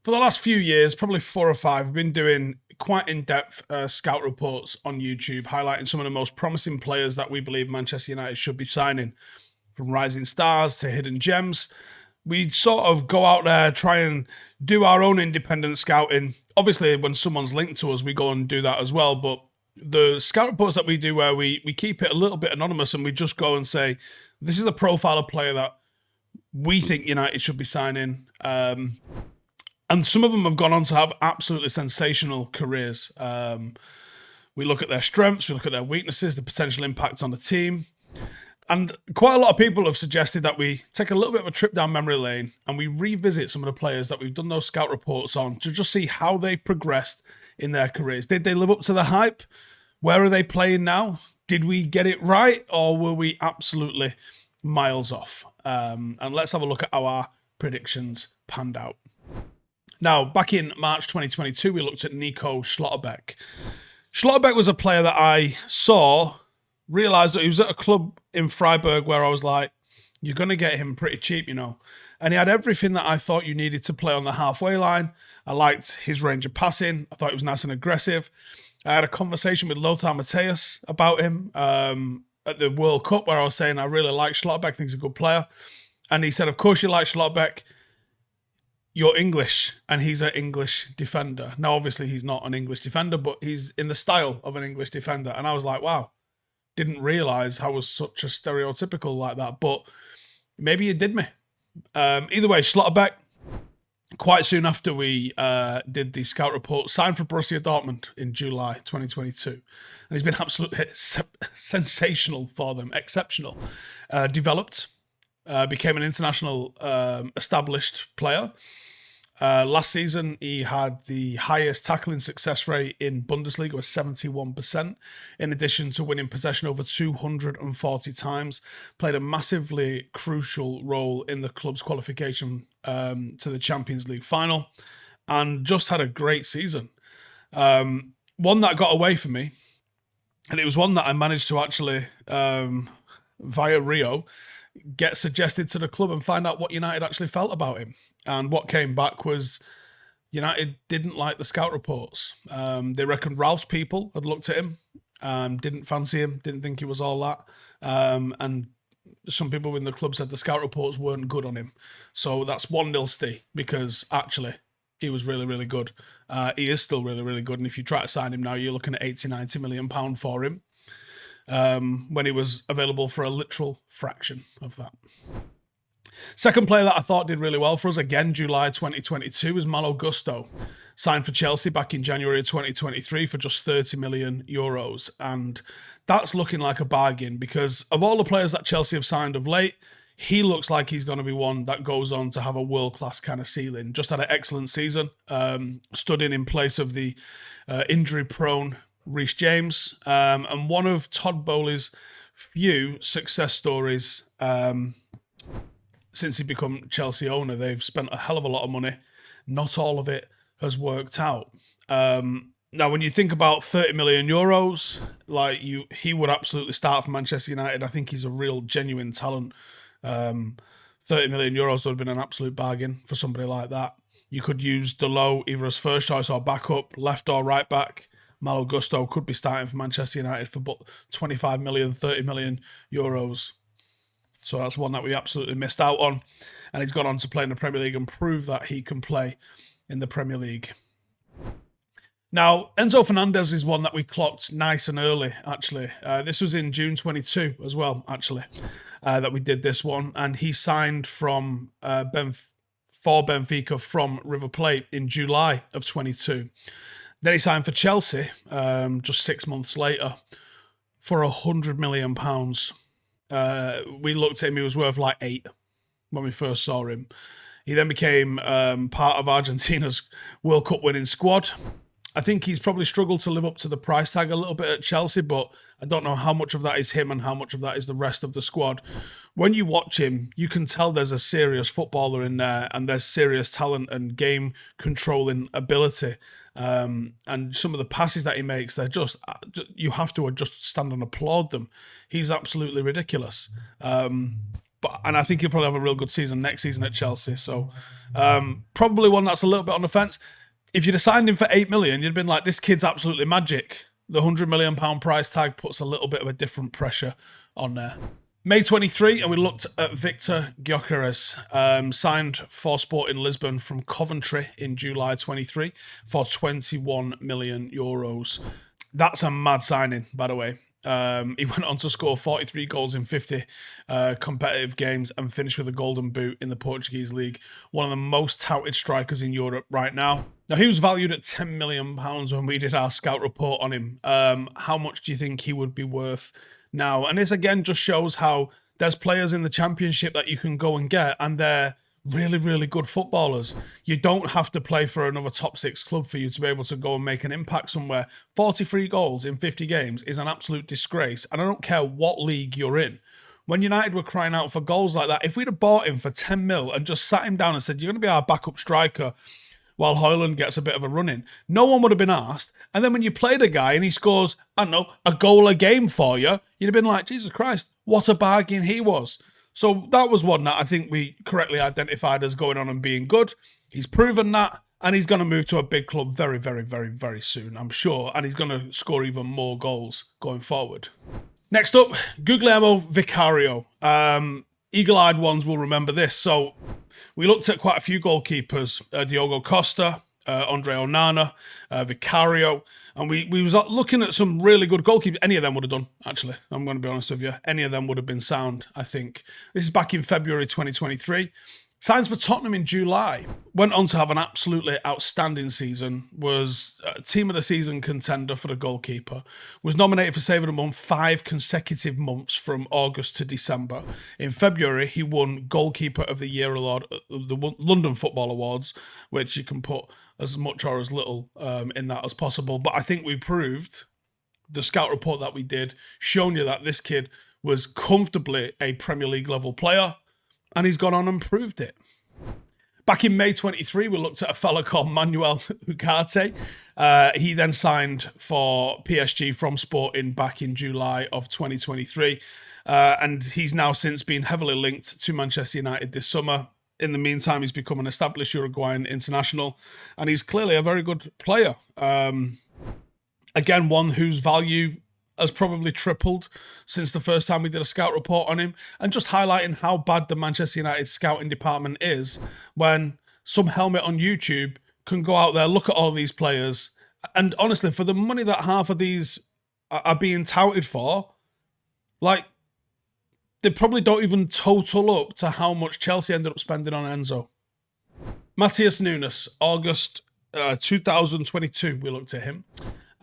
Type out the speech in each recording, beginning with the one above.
For the last few years, probably 4 or 5, we've been doing quite in-depth scout reports on YouTube, highlighting some of the most promising players that we believe Manchester United should be signing, from rising stars to hidden gems. We sort of go out there, try and do our own independent scouting. Obviously, when someone's linked to us, we go and do that as well. But the scout reports that we do where we keep it a little bit anonymous and we just go and say, this is the profile of player that we think United should be signing. And some of them have gone on to have absolutely sensational careers. We look at their strengths, we look at their weaknesses, the potential impact on the team. And quite a lot of people have suggested that we take a little bit of a trip down memory lane and we revisit some of the players that we've done those scout reports on to just see how they've progressed in their careers. Did they live up to the hype? Where are they playing now? Did we get it right, or were we absolutely miles off? And let's have a look at how our predictions panned out. Now, back in March 2022, we looked at Nico Schlotterbeck. Schlotterbeck was a player that I saw, realised that he was at a club in Freiburg where I was like, you're going to get him pretty cheap, you know. And he had everything that I thought you needed to play on the halfway line. I liked his range of passing. I thought he was nice and aggressive. I had a conversation with Lothar Matthäus about him at the World Cup where I was saying I really like Schlotterbeck, I think he's a good player. And he said, of course you like Schlotterbeck. You're English, and he's an English defender. Now, obviously, he's not an English defender, but he's in the style of an English defender. And I was like, wow, didn't realise I was such a stereotypical like that. But maybe it did me. Either way, Schlotterbeck, quite soon after we did the scout report, signed for Borussia Dortmund in July 2022. And he's been absolutely sensational for them, exceptional. Developed, became an international established player. Last season, he had the highest tackling success rate in Bundesliga, was 71%, in addition to winning possession over 240 times. Played a massively crucial role in the club's qualification to the Champions League final, and just had a great season. One that got away from me, and it was one that I managed to actually, via Rio, get suggested to the club and find out what United actually felt about him. And what came back was United didn't like the scout reports. They reckoned Ralph's people had looked at him, didn't fancy him, didn't think he was all that. And some people in the club said the scout reports weren't good on him. So that's 1-0 Steve, because actually he was really, really good. He is still really, really good. And if you try to sign him now, you're looking at 80, 90 million pound for him. When he was available for a literal fraction of that. Second player that I thought did really well for us, again, July 2022, was Malo Gusto. Signed for Chelsea back in January 2023 for just 30 million euros. And that's looking like a bargain, because of all the players that Chelsea have signed of late, he looks like he's going to be one that goes on to have a world-class kind of ceiling. Just had an excellent season, stood in place of the injury-prone Reece James, and one of Todd Bowley's few success stories since he become Chelsea owner. They've spent a hell of a lot of money. Not all of it has worked out. Now, when you think about 30 million euros, he would absolutely start for Manchester United. I think he's a real genuine talent. 30 million euros would have been an absolute bargain for somebody like that. You could use Dalot either as first choice or backup, left or right back. Malo Gusto could be starting for Manchester United for 25 million, 30 million euros. So that's one that we absolutely missed out on. And he's gone on to play in the Premier League and prove that he can play in the Premier League. Now, Enzo Fernandez is one that we clocked nice and early, actually. This was in June 22 as well, actually, that we did this one. And he signed from for Benfica from River Plate in July of 22. Then he signed for Chelsea just 6 months later for £100 million. We looked at him, he was worth like 8 when we first saw him. He then became part of Argentina's World Cup winning squad. I think he's probably struggled to live up to the price tag a little bit at Chelsea, but I don't know how much of that is him and how much of that is the rest of the squad. When you watch him, you can tell there's a serious footballer in there, and there's serious talent and game controlling ability. And some of the passes that he makes, they're just, you have to just stand and applaud them. He's absolutely ridiculous. And I think he'll probably have a real good season next season at Chelsea. So probably one that's a little bit on the fence. If you'd have signed him for 8 million, you'd have been like, this kid's absolutely magic. The £100 million price tag puts a little bit of a different pressure on there. May 23, and we looked at Viktor Gyokeres, signed for Sporting Lisbon from Coventry in July 23 for €21 million. That's a mad signing, by the way. He went on to score 43 goals in 50 competitive games and finished with a golden boot in the Portuguese league. One of the most touted strikers in Europe right now. Now, he was valued at £10 million when we did our scout report on him. How much do you think he would be worth now? And this, again, just shows how there's players in the Championship that you can go and get, and they're really, really good footballers. You don't have to play for another top 6 club for you to be able to go and make an impact somewhere. 43 goals in 50 games is an absolute disgrace, and I don't care what league you're in. When United were crying out for goals like that, if we'd have bought him for 10 mil and just sat him down and said, you're going to be our backup striker while Højlund gets a bit of a run in, no one would have been asked. And then when you played a guy and he scores, I don't know, a goal a game for you, you'd have been like, Jesus Christ, what a bargain he was. So that was one that I think we correctly identified as going on and being good. He's proven that, and he's going to move to a big club very, very, very, very soon, I'm sure. And he's going to score even more goals going forward. Next up, Guglielmo Vicario. Eagle-eyed ones will remember this. So we looked at quite a few goalkeepers, Diogo Costa, Andre Onana, Vicario, and we was looking at some really good goalkeepers. Any of them would have done, actually. I'm going to be honest with you. Any of them would have been sound, I think. This is back in February 2023. Signs for Tottenham in July. Went on to have an absolutely outstanding season. Was a team of the season contender for the goalkeeper. Was nominated for Save of the Month 5 consecutive months from August to December. In February, he won Goalkeeper of the Year award at the London Football Awards, which you can put as much or as little in that as possible. But I think we proved, the scout report that we did, shown you that this kid was comfortably a Premier League level player. And he's gone on and proved it. Back in May 23, we looked at a fella called Manuel Ugarte. He then signed for PSG from Sporting back in July of 2023. And he's now since been heavily linked to Manchester United this summer. In the meantime, he's become an established Uruguayan international. And he's clearly a very good player. Again, one whose value has probably tripled since the first time we did a scout report on him, and just highlighting how bad the Manchester United scouting department is when some helmet on YouTube can go out there, look at all these players, and honestly, for the money that half of these are being touted for, like, they probably don't even total up to how much Chelsea ended up spending on Enzo. Matheus Nunes, August 2022, we looked at him.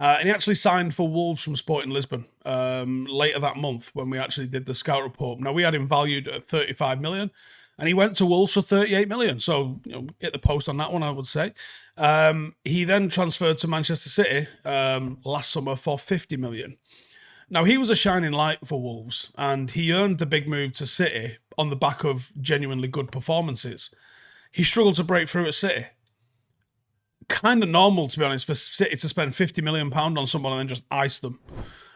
And he actually signed for Wolves from Sporting Lisbon later that month when we actually did the scout report. Now, we had him valued at 35 million, and he went to Wolves for 38 million. So, hit the post on that one, I would say. He then transferred to Manchester City last summer for 50 million. Now, he was a shining light for Wolves, and he earned the big move to City on the back of genuinely good performances. He struggled to break through at City. Kind of normal, to be honest, for City to spend £50 million on someone and then just ice them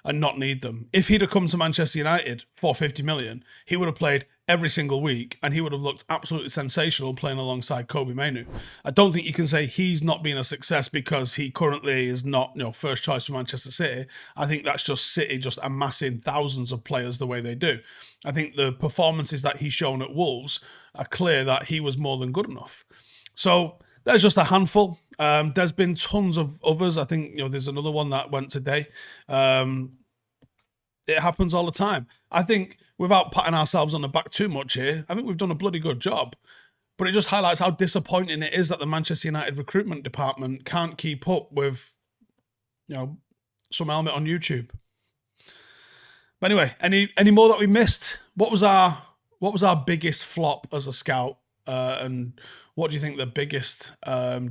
and not need them. If he'd have come to Manchester United for 50 million, he would have played every single week and he would have looked absolutely sensational playing alongside Kobe Mainoo. I don't think you can say he's not been a success because he currently is not, first choice for Manchester City. I think that's just City just amassing thousands of players the way they do. I think the performances that he's shown at Wolves are clear that he was more than good enough. So there's just a handful. There's been tons of others. I think, there's another one that went today. It happens all the time. I think, without patting ourselves on the back too much here, I think we've done a bloody good job. But it just highlights how disappointing it is that the Manchester United recruitment department can't keep up with, some helmet on YouTube. But anyway, any more that we missed? What was our biggest flop as a scout? And what do you think the biggest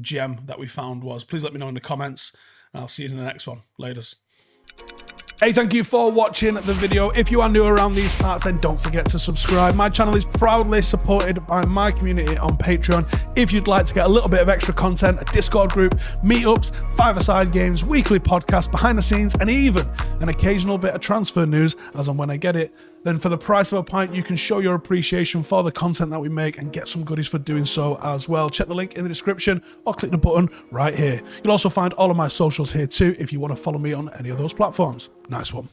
gem that we found was? Please let me know in the comments, and I'll see you in the next one. Laters. Hey, thank you for watching the video. If you are new around these parts, then don't forget to subscribe. My channel is proudly supported by my community on Patreon. If you'd like to get a little bit of extra content, a Discord group, meetups, five-a-side games, weekly podcasts, behind the scenes, and even an occasional bit of transfer news as and when I get it, then for the price of a pint, you can show your appreciation for the content that we make and get some goodies for doing so as well. Check the link in the description or click the button right here. You'll also find all of my socials here too if you want to follow me on any of those platforms. Nice one.